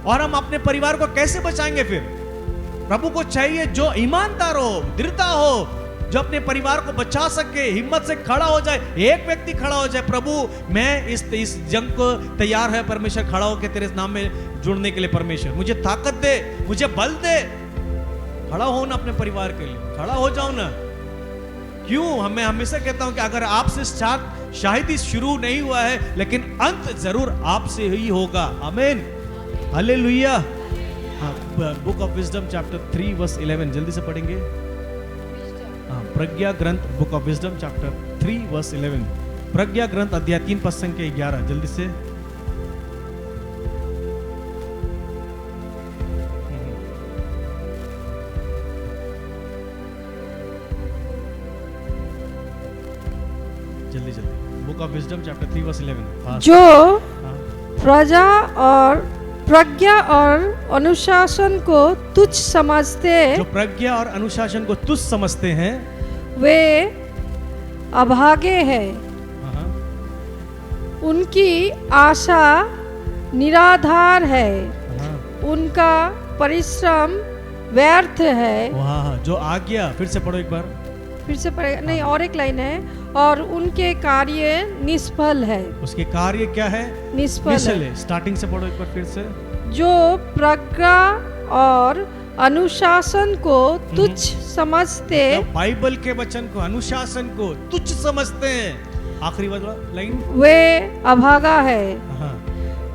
और हम अपने परिवार को कैसे बचाएंगे फिर? प्रभु को चाहिए जो ईमानदार हो, दृढ़ता हो, जो अपने परिवार को बचा सके, हिम्मत से खड़ा हो जाए। एक व्यक्ति खड़ा हो जाए, प्रभु मैं इस जंग को तैयार है परमेश्वर, खड़ा होकर तेरे नाम में जुड़ने के लिए परमेश्वर मुझे ताकत दे, मुझे बल दे। खड़ा हो ना अपने परिवार के लिए, खड़ा हो जाओ ना। क्यों? मैं हमेशा कहता हूं कि अगर आपसे शायद ही शुरू नहीं हुआ है, लेकिन अंत जरूर आपसे ही होगा। आमीन, हालेलुया। Book of wisdom chapter 3 verse 11 जल्दी से पढ़ेंगे। प्रज्ञा ग्रंथ, book of wisdom chapter 3 verse 11। प्रज्ञा ग्रंथ अध्याय 3 पद संख्या 11 जल्दी से। जल्दी जल्दी, book of wisdom chapter 3 verse 11। जो प्रजा और प्रज्ञा और अनुशासन को तुच्छ समझते, जो प्रज्ञा और अनुशासन को तुच्छ समझते हैं, वे अभागे हैं। उनकी आशा निराधार है, उनका परिश्रम व्यर्थ है। जो आ गया, फिर से पढ़ो एक बार। फिर से पढ़ेगा? नहीं, और एक लाइन है, और उनके कार्य निष्फल है। उसके कार्य क्या है? निष्फल है। स्टार्टिंग से पढ़ो एक बार फिर से। जो प्रज्ञा और अनुशासन को तुच्छ समझते, बाइबल के वचन को, अनुशासन को तुच्छ समझते हैं। आखिरी वाला लाइन, वे अभागा है,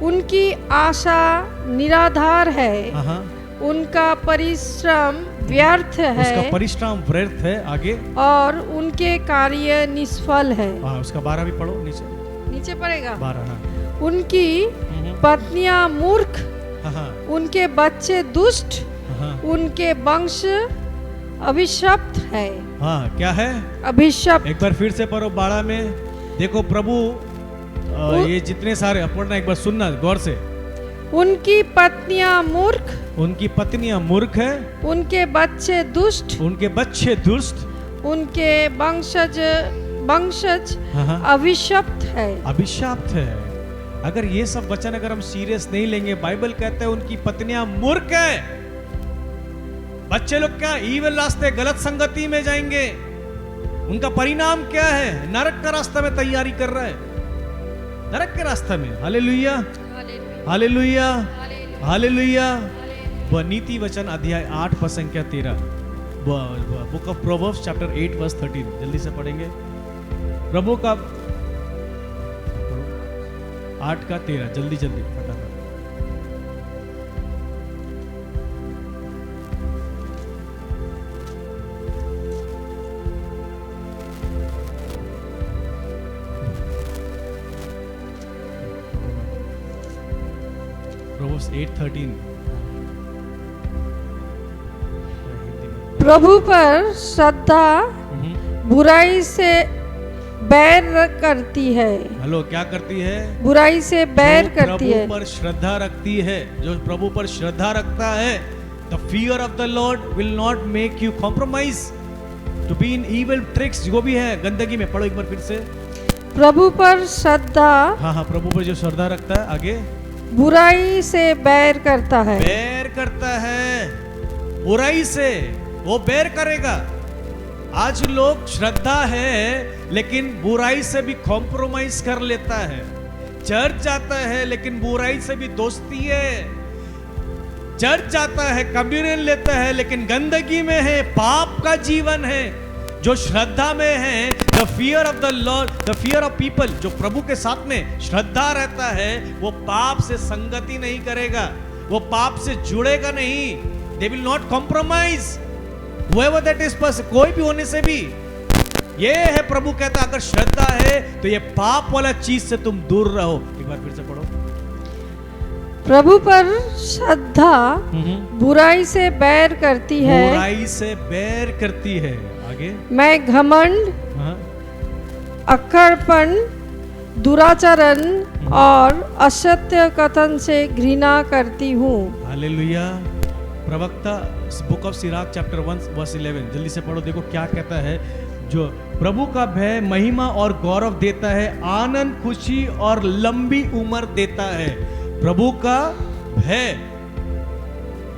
उनकी आशा निराधार है, उनका परिश्रम व्यर्थ है। उसका परिश्रम व्यर्थ है। आगे, और उनके कार्य निष्फल है। उसका 12 भी पढ़ो, नीचे पढ़ेगा 12। उनकी पत्नियां मूर्ख, उनके बच्चे दुष्ट, उनके वंश अभिशप्त है। क्या है? अभिशप्त। एक बार फिर से पढ़ो 12 में। देखो प्रभु, ये जितने सारे, पढ़ना एक बार, सुनना गौर से। उनकी पत्नियां मूर्ख, उनकी पत्नियां मूर्ख है, उनके बच्चे दुष्ट, उनके बच्चे दुष्ट, उनके वंशज अभिशप्त है। अभिशाप्त है। अगर ये सब वचन अगर हम सीरियस नहीं लेंगे, बाइबल कहता है उनकी पत्नियां मूर्ख है। बच्चे लोग क्या ईविल रास्ते, गलत संगति में जाएंगे। उनका परिणाम क्या है? नरक का रास्ता में तैयारी कर रहा है, नरक के रास्ते में। हालेलुया, हालेलुया, हालेलुया। वह नीति वचन अध्याय 8 पद संख्या 13, book of proverbs chapter 8 verse 13 जल्दी से पढ़ेंगे। प्रभु का 8 का 13 जल्दी जल्दी फटाफट। Proverbs 8:13। प्रभु पर श्रद्धा बुराई से बैर करती है। हेलो, क्या करती है? बुराई से बैर करती है। प्रभु पर श्रद्धा रखती है, जो प्रभु पर श्रद्धा रखता है, the fear of the Lord will not make you compromise to be in evil tricks। जो भी है गंदगी में, पढ़ो एक बार फिर से। प्रभु पर श्रद्धा, हाँ, प्रभु पर जो श्रद्धा रखता है, आगे, बुराई से बैर करता है। बैर करता है, बुराई से वो बैर करेगा। आज लोग श्रद्धा है लेकिन बुराई से भी कॉम्प्रोमाइज कर लेता है। चर्च जाता है लेकिन बुराई से भी दोस्ती है। चर्च जाता है, कम्युनियन लेता है, लेकिन गंदगी में है, पाप का जीवन है। जो श्रद्धा में है, the fear of the Lord, the fear of people, जो प्रभु के साथ में श्रद्धा रहता है, वो पाप से संगति नहीं करेगा, वो पाप से जुड़ेगा नहीं। दे will not compromise whoever that is person, कोई भी होने से भी। ये है प्रभु कहता, अगर श्रद्धा है तो ये पाप वाला चीज से तुम दूर रहो। एक बार फिर से पढ़ो। प्रभु पर श्रद्धा बुराई से बैर करती है, बुराई से बैर करती है। आगे, मैं घमंड, अक्कड़पन, दुराचरण और असत्य कथन से घृणा करती हूँ। हालेलुया। प्रवक्ता book of Sirach chapter 1 verse 11 जल्दी से पढ़ो। देखो क्या कहता है, जो प्रभु का भय महिमा और गौरव देता है, आनंद, खुशी और लंबी उम्र देता है। प्रभु का भय,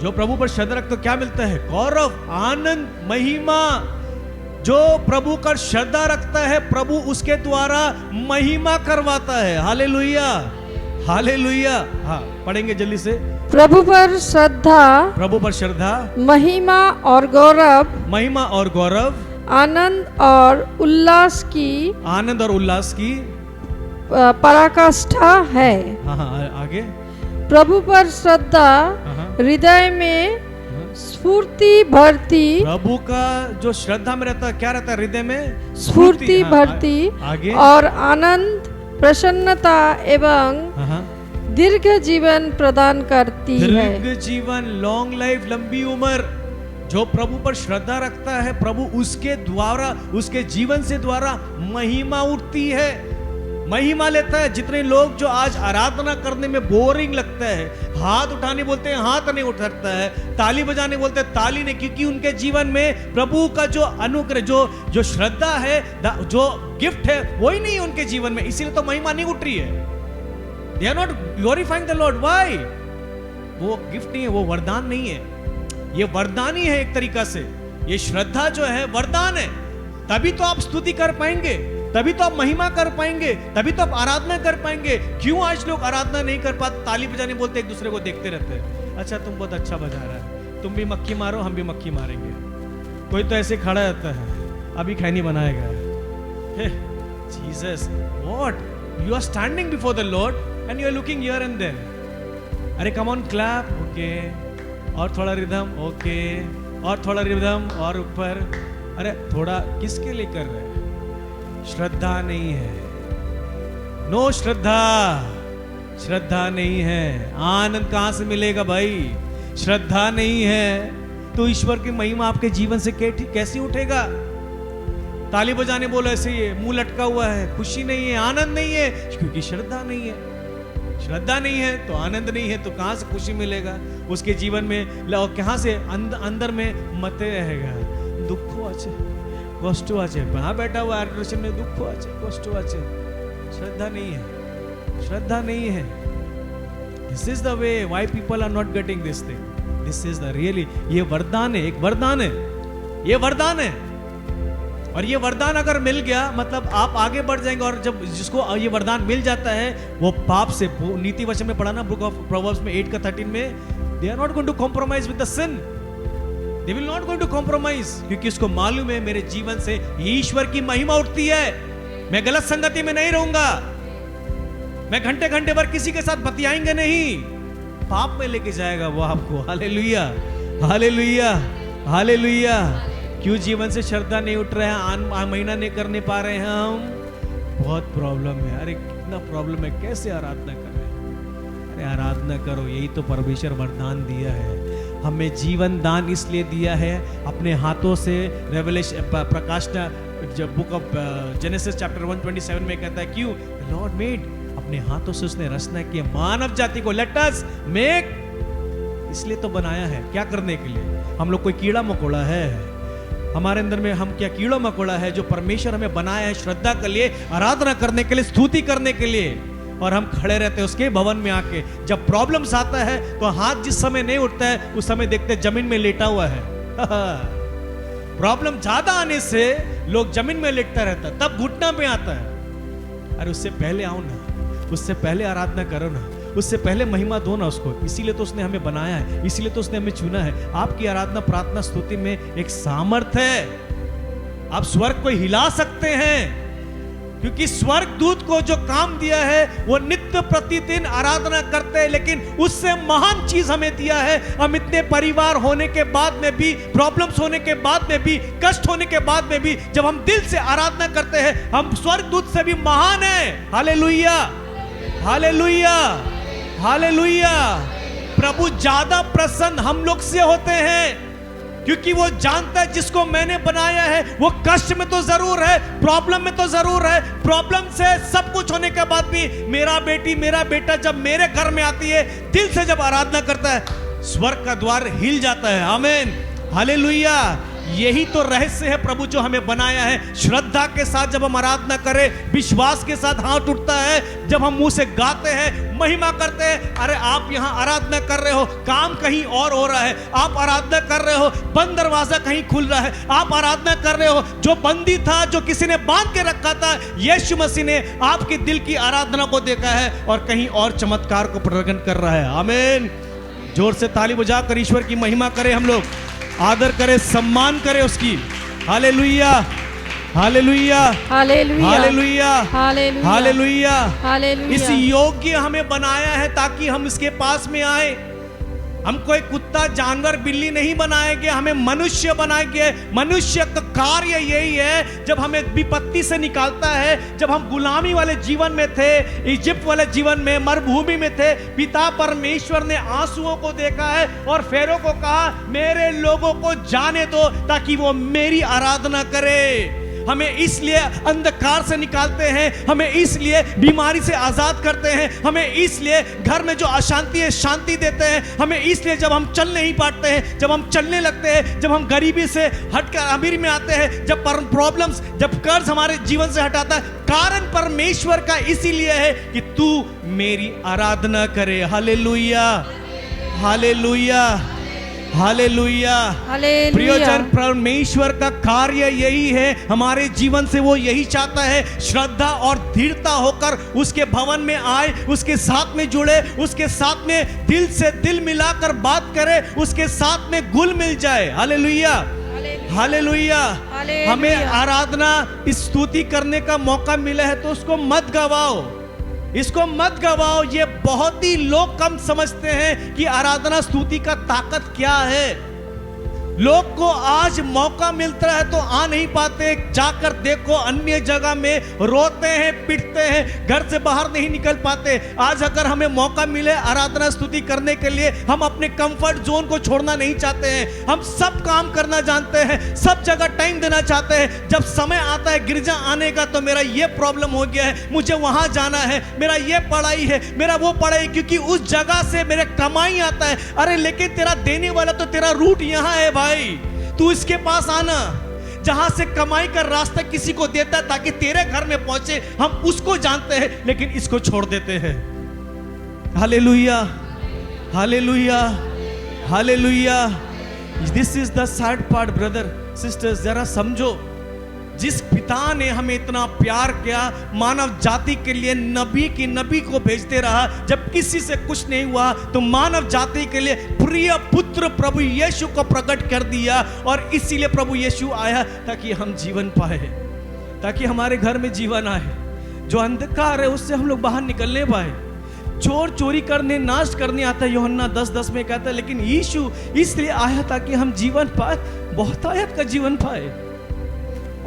जो प्रभु पर श्रद्धा रखते तो क्या मिलता है? गौरव, आनंद, महिमा। जो प्रभु का श्रद्धा रखता है, प्रभु उसके द्वारा महिमा करवाता है। Hallelujah, hallelujah. हाँ, पढ़ेंगे जल्दी से। प्रभु पर श्रद्धा, प्रभु पर श्रद्धा, महिमा और गौरव, महिमा और गौरव, आनंद और उल्लास की, आनंद और उल्लास की पराकाष्ठा है। हाँ, आगे। प्रभु पर श्रद्धा हृदय में स्फूर्ति भरती, प्रभु का जो श्रद्धा में रहता है, क्या रहता है हृदय में? स्फूर्ति भरती, आगे। और आनंद, प्रसन्नता एवं दीर्घ जीवन प्रदान करती है। दीर्घ जीवन, लॉन्ग लाइफ, लंबी उम्र। जो प्रभु पर श्रद्धा रखता है, प्रभु उसके द्वारा, उसके जीवन से द्वारा महिमा उठती है, महिमा लेता है। जितने लोग जो आज आराधना करने में बोरिंग लगता है, हाथ उठाने बोलते हैं हाथ नहीं उठ सकता है, ताली बजाने बोलते हैं ताली नहीं, क्योंकि उनके जीवन में प्रभु का जो अनुग्रह, जो श्रद्धा है, जो गिफ्ट है, वही नहीं है उनके जीवन में, इसीलिए तो महिमा नहीं उठ रही है। They are not glorifying the Lord. Why? वो गिफ्ट नहीं है, वो वरदान नहीं है, ये वरदान ही है एक तरीका से। ये श्रद्धा जो है वरदान है, तभी तो आप स्तुति कर पाएंगे, तभी तो आप महिमा कर पाएंगे, तभी तो आप आराधना कर पाएंगे। क्यों आज लोग आराधना नहीं कर पाते? ताली बजाने बोलते, एक दूसरे को देखते रहते हैं। अच्छा, तुम बहुत अच्छा बजा रहा है, तुम भी मक्खी मारो, हम भी मक्खी मारेंगे। कोई तो ऐसे खड़ा रहता है, अभी खैनी बनाएगा। Jesus, what? You are standing before the lord and you are looking here and there. अरे come on, clap, okay, और थोड़ा रिदम, okay, और थोड़ा रिदम, और ऊपर। अरे थोड़ा किसके लिए कर रहे हैं? श्रद्धा नहीं है, नो श्रद्धा, श्रद्धा नहीं है। आनंद कहां से मिलेगा भाई? श्रद्धा नहीं है तो ईश्वर की महिमा आपके जीवन से कैसे उठेगा? ताली बजाने बोलो ऐसे ही मुंह लटका हुआ है, खुशी नहीं है, आनंद नहीं है, क्योंकि श्रद्धा नहीं है। श्रद्धा नहीं है तो आनंद नहीं है, तो कहां से खुशी मिलेगा उसके जीवन में? कहां से अंदर में मते रहेगा, दुख আছে, কষ্ট আছে, वहां बैठा हुआ एडोरेशन में दुख আছে, कष्ट আছে। श्रद्धा नहीं है, श्रद्धा नहीं है। This is the way why people are not getting this thing. This is the really, ये वरदान है, एक वरदान है, ये वरदान है। और ये वरदान अगर मिल गया मतलब आप आगे बढ़ जाएंगे। और जब जिसको ये वरदान मिल जाता है वो पाप से, नीति वचन में पढ़ा ना, बुक ऑफ प्रोवर्ब्स में 8:13 में, they are not going to compromise with the sin, they will not going to compromise, क्योंकि उसको मालूम है मेरे जीवन से ईश्वर की महिमा उठती है। मैं गलत संगति में नहीं रहूंगा, मैं घंटे घंटे भर किसी के साथ बतियाएंगे नहीं, पाप में लेके जाएगा वो आपको। Hallelujah, hallelujah, hallelujah. क्यों जीवन से श्रद्धा नहीं उठ रहा है, महीना नहीं करने पा रहे हैं हम? बहुत प्रॉब्लम है। अरे कितना प्रॉब्लम है, कैसे आराधना कर रहे हैं? अरे आराधना करो, यही तो परमेश्वर वरदान दिया है हमें। जीवन दान इसलिए दिया है अपने हाथों से। रेवलेशन, प्रकाशना, जब बुक ऑफ जेनेसिस चैप्टर 127 में कहता है, क्यों? लॉर्ड मेड, अपने हाथों से उसने रचना किया मानव जाति को। लेट अस मेक, इसलिए तो बनाया है, क्या करने के लिए? हम लोग कोई कीड़ा मकोड़ा है? हमारे अंदर में हम क्या कीड़ा मकोड़ा है? जो परमेश्वर हमें बनाया है श्रद्धा के लिए, आराधना करने के लिए, स्तुति करने के लिए। और हम खड़े रहते हैं उसके भवन में आके। जब प्रॉब्लम्स आता है तो हाथ जिस समय नहीं उठता है उस समय देखते जमीन में लेटा हुआ है। प्रॉब्लम ज्यादा आने से लोग जमीन में लेटता रहता है, तब घुटना पे आता है। अरे उससे पहले आओ ना, उससे पहले आराधना करो ना, उससे पहले महिमा दो ना उसको। इसीलिए तो उसने हमें बनाया है, इसीलिए तो उसने हमें चुना है। आपकी आराधना, प्रार्थना, स्तुति में एक सामर्थ्य है। आप स्वर्ग को हिला सकते हैं, क्योंकि स्वर्ग दूत को जो काम दिया है वो नित्य प्रतिदिन आराधना करते हैं। लेकिन उससे महान चीज हमें दिया है, हम इतने परिवार होने के बाद में भी, प्रॉब्लम्स होने के बाद में भी, कष्ट होने के बाद में भी, जब हम दिल से आराधना करते हैं, हम स्वर्ग दूत से भी महान है। Hallelujah, hallelujah, hallelujah. प्रभु ज्यादा प्रसन्न हम लोग से होते हैं, क्योंकि वो जानता है जिसको मैंने बनाया है वो कष्ट में तो जरूर है, प्रॉब्लम में तो जरूर है। प्रॉब्लम से सब कुछ होने के बाद भी मेरा बेटी, मेरा बेटा जब मेरे घर में आती है, दिल से जब आराधना करता है, स्वर्ग का द्वार हिल जाता है। आमीन, हालेलुया। यही तो रहस्य है प्रभु जो हमें बनाया है। श्रद्धा के साथ जब हम आराधना करें, विश्वास के साथ हाथ उठता है, जब हम मुंह से गाते हैं, महिमा करते हैं। अरे आप यहाँ आराधना कर रहे हो, काम कहीं और हो रहा है। आप आराधना कर रहे हो, बंद दरवाजा कहीं खुल रहा है। आप आराधना कर रहे हो, जो बंदी था, जो किसी ने बांध के रखा था, यीशु मसीह ने आपके दिल की आराधना को देखा है और कहीं और चमत्कार को प्रकट कर रहा है। आमीन। जोर से ताली बजाकर ईश्वर की महिमा करें, हम लोग आदर करें, सम्मान करें उसकी। Hallelujah, hallelujah, hallelujah, hallelujah, hallelujah, hallelujah. Hallelujah. इस योग्य हमें बनाया है ताकि हम इसके पास में आए। हम कोई कुत्ता, जानवर, बिल्ली नहीं बनाएंगे, हमें मनुष्य बनाएंगे। मनुष्य का कार्य यही है, जब हमें विपत्ति से निकालता है, जब हम गुलामी वाले जीवन में थे, इजिप्ट वाले जीवन में, मरुभूमि में थे, पिता परमेश्वर ने आंसुओं को देखा है और फेरो को कहा, मेरे लोगों को जाने दो ताकि वो मेरी आराधना करे। हमें इसलिए अंधकार से निकालते हैं, हमें इसलिए बीमारी से आजाद करते हैं, हमें इसलिए घर में जो अशांति है शांति देते हैं, हमें इसलिए जब हम चल नहीं पाते हैं, जब हम चलने लगते हैं, जब हम गरीबी से हटकर अमीरी में आते हैं, जब प्रॉब्लम्स, जब कर्ज हमारे जीवन से हटाता है, कारण परमेश्वर का इसीलिए है कि तू मेरी आराधना करे। Hallelujah, hallelujah, hallelujah. प्रियजन, परमेश्वर का कार्य यही है हमारे जीवन से। वो यही चाहता है श्रद्धा और धीरता होकर उसके भवन में आए, उसके साथ में जुड़े, उसके साथ में दिल से दिल मिलाकर बात करे, उसके साथ में घुल मिल जाए। Hallelujah, hallelujah. हमें आराधना, स्तुति करने का मौका मिला है तो उसको मत गवाओ, इसको मत गवाओ। ये बहुत ही लोग कम समझते हैं कि आराधना स्तुति का ताकत क्या है। लोग को आज मौका मिलता है तो आ नहीं पाते। जाकर देखो, अन्य जगह में रोते हैं, पिटते हैं, घर से बाहर नहीं निकल पाते। आज अगर हमें मौका मिले आराधना स्तुति करने के लिए, हम अपने कंफर्ट जोन को छोड़ना नहीं चाहते हैं। हम सब काम करना जानते हैं, सब जगह टाइम देना चाहते हैं। जब समय आता है गिरजा आने का तो मेरा ये प्रॉब्लम हो गया है, मुझे वहां जाना है, मेरा ये पढ़ाई है, मेरा वो पढ़ाई, क्योंकि उस जगह से मेरे कमाई आता है। अरे लेकिन तेरा देने वाला तो तेरा रूट यहां है भाई, तू इसके पास आना जहां से कमाई का रास्ता किसी को देता है ताकि तेरे घर में पहुंचे। हम उसको जानते हैं लेकिन इसको छोड़ देते हैं। Hallelujah, hallelujah, hallelujah. This is the sad part brother sisters. जरा समझो, जिस पिता ने हमें इतना प्यार किया, मानव जाति के लिए नबी को भेजते रहा, जब किसी से कुछ नहीं हुआ तो मानव जाति के लिए प्रिय पुत्र प्रभु यीशु को प्रकट कर दिया। और इसीलिए प्रभु यीशु आया ताकि हम जीवन पाए, ताकि हमारे घर में जीवन आए। जो अंधकार है उससे हम लोग बाहर निकलने पाए। चोर चोरी करने, नाश करने आता है, यूहन्ना 10:10 में कहता है, लेकिन यीशु इसलिए आया ताकि हम जीवन पाए, बहुतायत का जीवन पाए।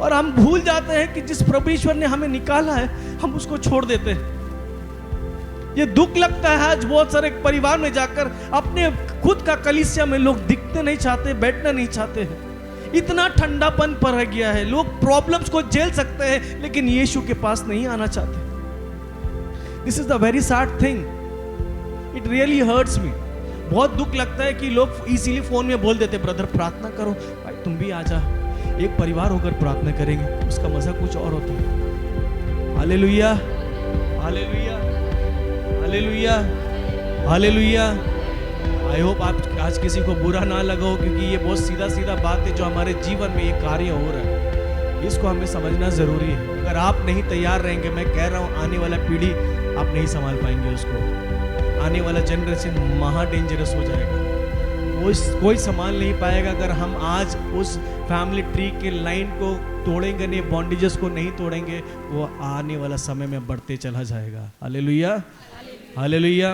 और हम भूल जाते हैं कि जिस प्रभु ईश्वर ने हमें निकाला है हम उसको छोड़ देते हैं। ये दुख लगता है आज बहुत सारे परिवार में जाकर, अपने खुद का कलीसिया में लोग दिखते नहीं चाहते, बैठना नहीं चाहते हैं। इतना ठंडापन पर गया है, लोग प्रॉब्लम्स को झेल सकते हैं लेकिन यीशु के पास नहीं आना चाहते। This is the very sad thing, it really hurts me. बहुत दुख लगता है कि लोग इजीली फोन में बोल देते, ब्रदर प्रार्थना करो, भाई तुम भी आ जा, एक परिवार होकर प्रार्थना करेंगे, उसका मजा कुछ और होता है। Hallelujah, hallelujah, hallelujah, hallelujah. I hope आप आज किसी को बुरा ना लगा हो, क्योंकि ये बहुत सीधा सीधा बात है जो हमारे जीवन में ये कार्य हो रहा है, इसको हमें समझना जरूरी है। अगर आप नहीं तैयार रहेंगे, मैं कह रहा हूँ आने वाला पीढ़ी आप नहीं संभाल पाएंगे उसको। आने वाला जनरेशन महा डेंजरस हो जाएगा, वो कोई संभाल नहीं पाएगा अगर हम आज उस फैमिली ट्री के लाइन को तोड़ेंगे नहीं, बॉन्डेजेस को नहीं तोड़ेंगे, वो आने वाला समय में बढ़ते चला जाएगा। Hallelujah, hallelujah.